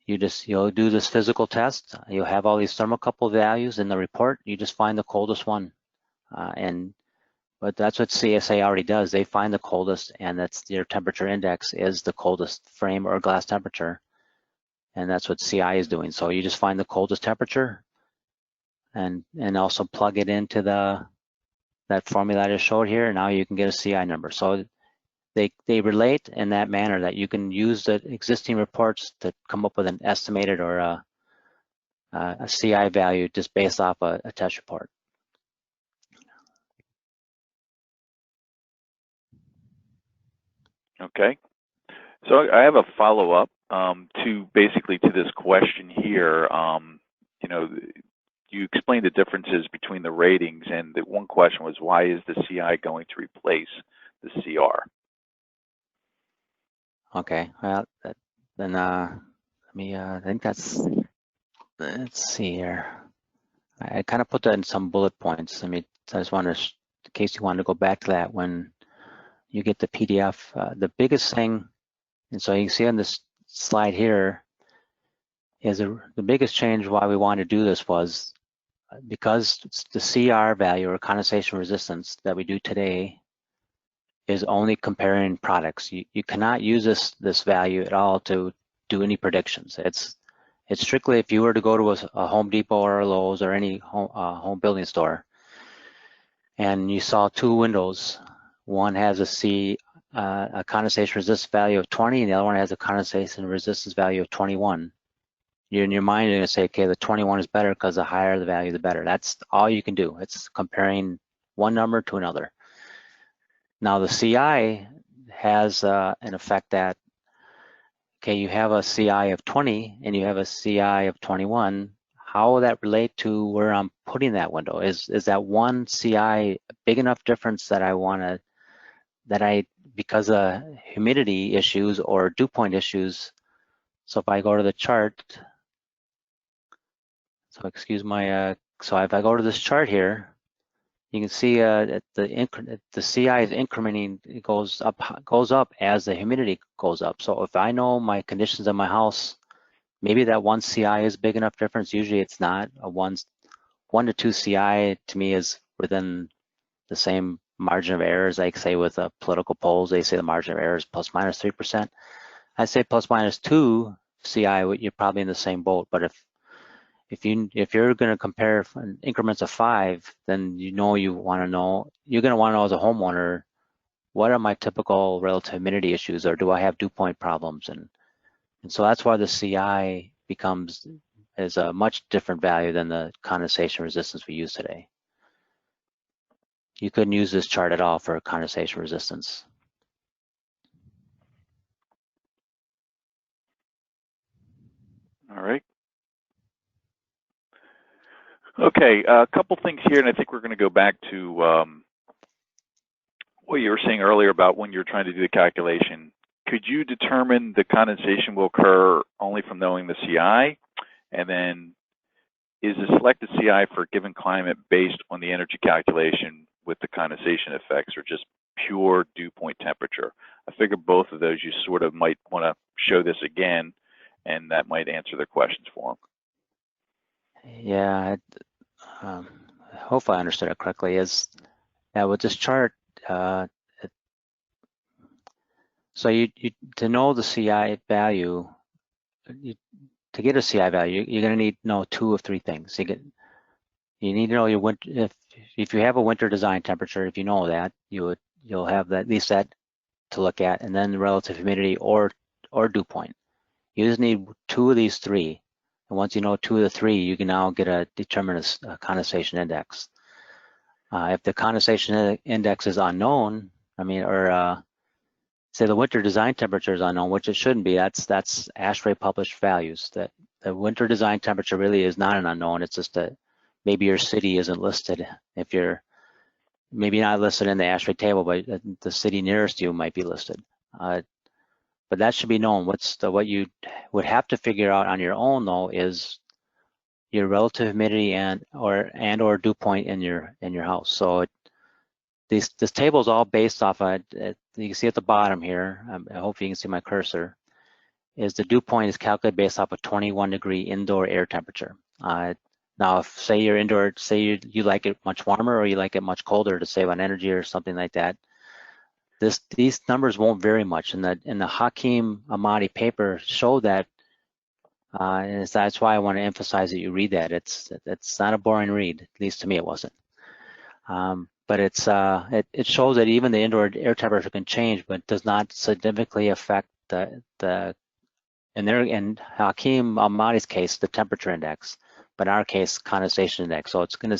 You'll do this physical test. You'll have all these thermocouple values in the report. You just find the coldest one. But that's what CSA already does. They find the coldest, and that's your temperature index is the coldest frame or glass temperature. And that's what CI is doing. So you just find the coldest temperature and also plug it into that formula I just showed here, and now you can get a CI number. So they relate in that manner that you can use the existing reports to come up with an estimated or a CI value just based off a test report. Okay, so I have a follow-up to this question here. You know, you explained the differences between the ratings, and the one question was, why is the CI going to replace the CR? Okay, well, then let me, I think that's, let's see here. I kind of put that in some bullet points. I just want to, in case you want to go back to that when you get the PDF, the biggest thing, and so you can see on this slide here, is the biggest change why we wanted to do this was because the CR value or condensation resistance that we do today is only comparing products. You cannot use this value at all to do any predictions. It's strictly if you were to go to a Home Depot or a Lowe's or any home building store, and you saw 2 windows. One has a condensation resistance value of 20, and the other one has a condensation resistance value of 21. In your mind, you're going to say, okay, the 21 is better because the higher the value, the better. That's all you can do. It's comparing one number to another. Now the CI has an effect that, okay, you have a CI of 20 and you have a CI of 21. How will that relate to where I'm putting that window? Is that one CI a big enough difference that because of humidity issues or dew point issues? So if I go to the chart, so excuse my, so if I go to this chart here, you can see the CI is incrementing. It goes up as the humidity goes up. So if I know my conditions in my house, maybe that one CI is big enough difference. Usually it's not. A 1 to 2 CI to me is within the same margin of errors. Like say with political polls, they say the margin of error is plus minus 3%. I say plus minus 2 CI, you're probably in the same boat. But if you're going to compare increments of 5, then you're going to want to know as a homeowner, what are my typical relative humidity issues, or do I have dew point problems? And so that's why the CI is a much different value than the condensation resistance we use today. You couldn't use this chart at all for condensation resistance. All right. Okay, a couple things here, and I think we're going to go back to what you were saying earlier about when you're trying to do the calculation. Could you determine the condensation will occur only from knowing the CI? And then is the selected CI for a given climate based on the energy calculation with the condensation effects, or just pure dew point temperature? I figure both of those you sort of might want to show this again, and that might answer their questions for them. Yeah, hopefully I understood it correctly. Is that with this chart, so you to know the CI value, to get a CI value, you're going to need to know 2 of 3 things. You need to know your winter. If you have a winter design temperature, if you know that, you'll have that, at least that to look at, and then the relative humidity or dew point. You just need 2 of these 3, and once you know 2 of the 3, you can now determine a condensation index. If the condensation index is unknown, say the winter design temperature is unknown, which it shouldn't be. That's ASHRAE published values. That the winter design temperature really is not an unknown. It's just that maybe your city isn't listed. If you're maybe not listed in the ASHRAE table, but the city nearest you might be listed. But that should be known. What you would have to figure out on your own though is your relative humidity and or dew point in your house. So this table is all based off of, you can see at the bottom here, I hope you can see my cursor, is the dew point is calculated based off of 21-degree indoor air temperature. Now, if say you're indoor, say you like it much warmer or you like it much colder to save on energy or something like that, these numbers won't vary much. In the Hakim Ahmadi paper show that, and that's why I want to emphasize that you read that. It's not a boring read, at least to me it wasn't. But it shows that even the indoor air temperature can change, but does not significantly affect in Hakim Ahmadi's case, the temperature index, but in our case, condensation index. So it's going to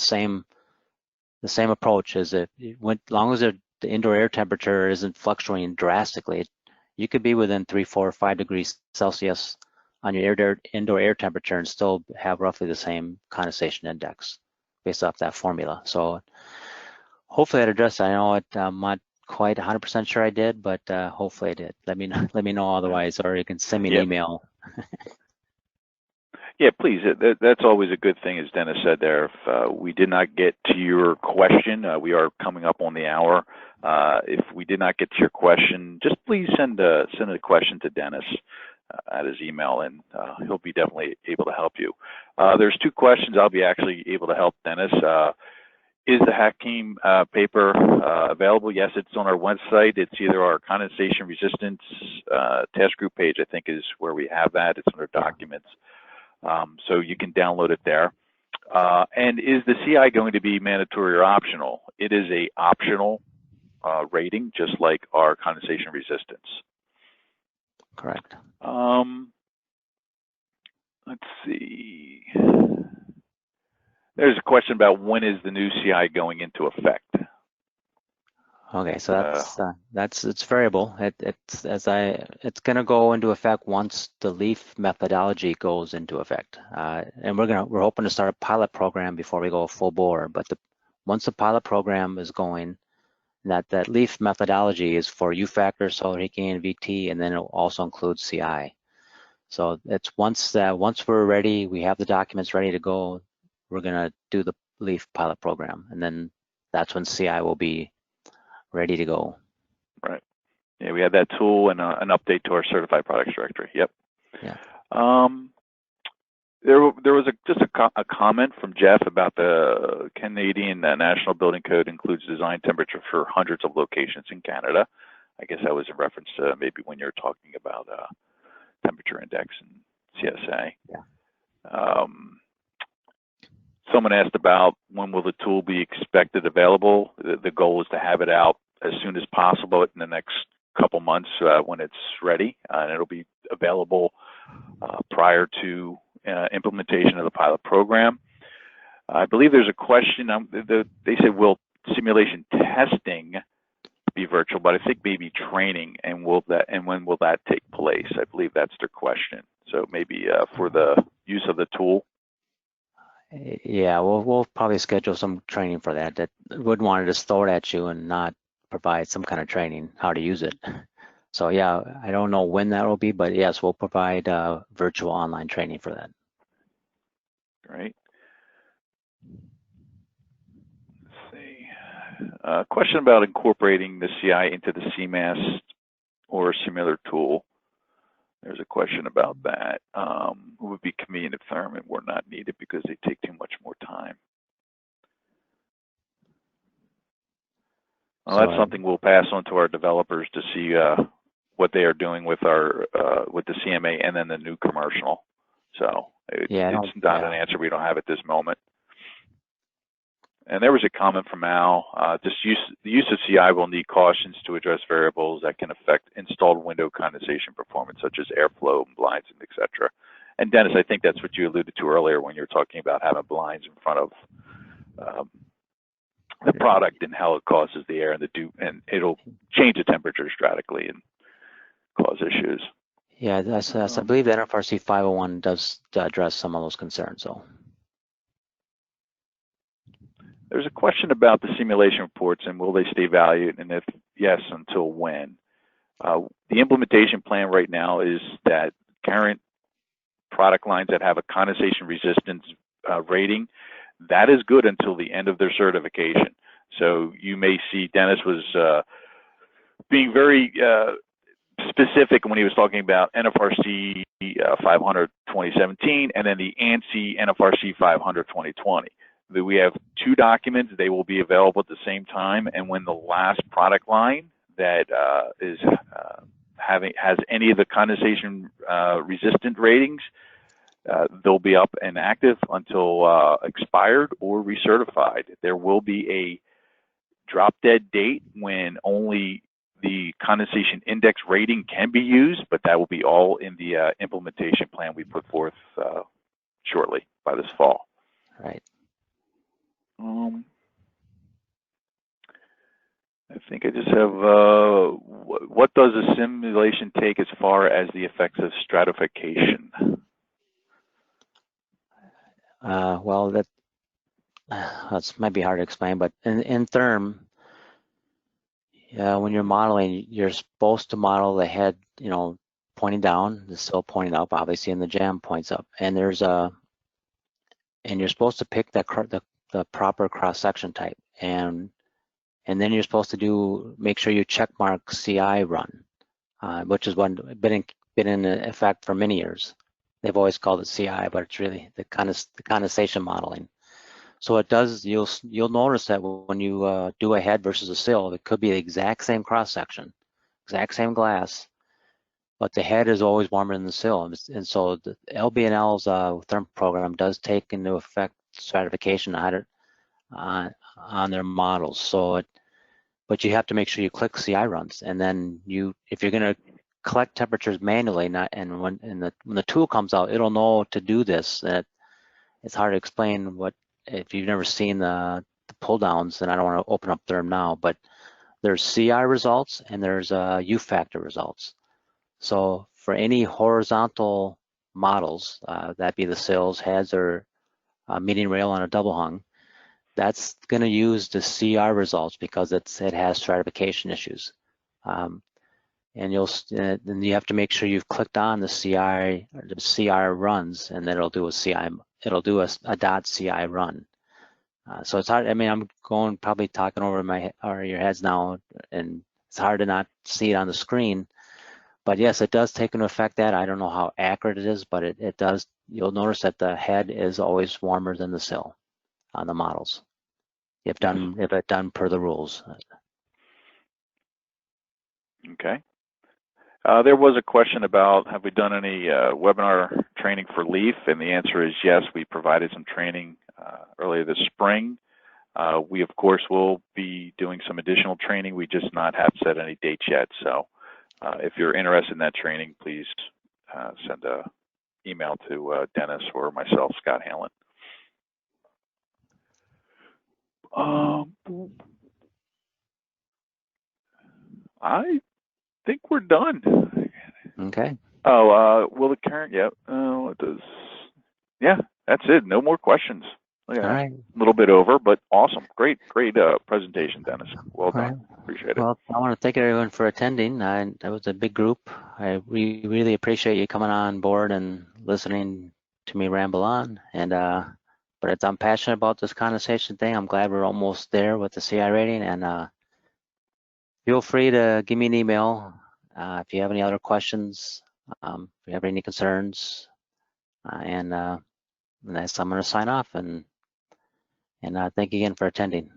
the same approach as as long as the indoor air temperature isn't fluctuating drastically, you could be within 3, 4, 5 degrees Celsius on your indoor air temperature and still have roughly the same condensation index based off that formula. So hopefully that addressed it. I know I'm not quite 100% sure I did, but hopefully I did. Let me know otherwise, or you can send me an email. Yeah, please. That's always a good thing, as Dennis said there. If we did not get to your question, we are coming up on the hour. If we did not get to your question, just please send a question to Dennis at his email, and he'll be definitely able to help you. There's 2 questions I'll be actually able to help Dennis. Is the Hakim paper available? Yes, it's on our website. It's either our condensation resistance task group page, I think, is where we have that. It's under documents. So you can download it there. And is the CI going to be mandatory or optional? It is a optional rating, just like our condensation resistance. Correct. Let's see. There's a question about when is the new CI going into effect? Okay, so it's variable. It's going to go into effect once the LEAF methodology goes into effect, and we're hoping to start a pilot program before we go full bore. But once the pilot program is going, that LEAF methodology is for U factor, solar heating, and VT, and then it also includes CI. So it's once we're ready, we have the documents ready to go, we're going to do the LEAF pilot program, and then that's when CI will be ready to go. Right. Yeah, we had that tool and an update to our certified products directory. Yep. Yeah. There was just a comment from Jeff about the Canadian National Building Code includes design temperature for hundreds of locations in Canada. I guess that was in reference to maybe when you're talking about temperature index and CSA. Yeah. Someone asked about when will the tool be expected available. The goal is to have it out as soon as possible in the next couple months when it's ready, and it'll be available prior to implementation of the pilot program. I believe there's a question. They said, will simulation testing be virtual? But I think maybe training, and when will that take place? I believe that's their question. So maybe for the use of the tool. Yeah, we'll probably schedule some training for that. That wouldn't want to just throw it at you and not provide some kind of training how to use it. So yeah, I don't know when that will be, but yes, we'll provide virtual online training for that. Great. Question about incorporating the CI into the CMAS or a similar tool. There's a question about that. It would be convenient if Therm were not needed because they take too much more time. Well, that's something we'll pass on to our developers to see what they are doing with our with the CMA and then the new commercial. So it's not an answer we don't have at this moment. And there was a comment from Al, the use of CI will need cautions to address variables that can affect installed window condensation performance, such as airflow, blinds, and etc. And Dennis, I think that's what you alluded to earlier when you were talking about having blinds in front of the product and how it causes the air and it'll change the temperature drastically and cause issues. Yeah, I believe the NFRC 501 does address some of those concerns, though. There's a question about the simulation reports and will they stay valued, and if yes, until when? The implementation plan right now is that current product lines that have a condensation resistance rating, that is good until the end of their certification. So you may see Dennis was being very specific when he was talking about NFRC 500 2017 and then the ANSI NFRC 500 2020. We have two documents. They will be available at the same time, and when the last product line that has any of the condensation resistant ratings, they'll be up and active until expired or recertified. There will be a drop dead date when only the condensation index rating can be used, but that will be all in the implementation plan we put forth shortly by this fall. Right. I think I just have, what does a simulation take as far as the effects of stratification? Well, that might be hard to explain, but in Therm, when you're modeling, you're supposed to model the head, pointing down, the sill pointing up, obviously, and the jam points up, and and you're supposed to pick the proper cross-section type, and then you're supposed to make sure you check mark CI run, which is been in effect for many years. They've always called it CI, but it's really the condensation modeling. So it does. You'll notice that when you do a head versus a sill, it could be the exact same cross-section, exact same glass, but the head is always warmer than the sill, and so the LB&L's Therm program does take into effect stratification on their models. So but you have to make sure you click CI runs, and then if you're going to collect temperatures manually, when the tool comes out, it'll know to do this. That it's hard to explain if you've never seen the pull downs, and I don't want to open up Therm now, but there's CI results and there's U factor results. So for any horizontal models, that be the sills, heads, or median rail on a double hung, that's going to use the CI results because it has stratification issues. And then you have to make sure you've clicked on the CI runs, and then it'll do a dot CI run. So it's hard. I mean, I'm probably talking over your heads now, and it's hard to not see it on the screen. But yes, it does take into effect that. I don't know how accurate it is, but it does. You'll notice that the head is always warmer than the sill on the models, if it done per the rules. Okay. There was a question about, have we done any webinar training for LEAF? And the answer is yes. We provided some training earlier this spring. We, of course, will be doing some additional training. We just not have set any dates yet. So if you're interested in that training, please send an email to Dennis or myself, Scott Hanlon. I think we're done. Okay. Oh, will the current? Yeah. It does. Yeah, that's it. No more questions. All right. A little bit over, but awesome. Great presentation, Dennis. Well done. Right. Appreciate it. Well, I want to thank everyone for attending. That was a big group. We really appreciate you coming on board and listening to me ramble on. And I'm passionate about this condensation thing. I'm glad we're almost there with the CI rating, and feel free to give me an email if you have any other questions, if you have any concerns, and that's I'm going to sign off and thank you again for attending.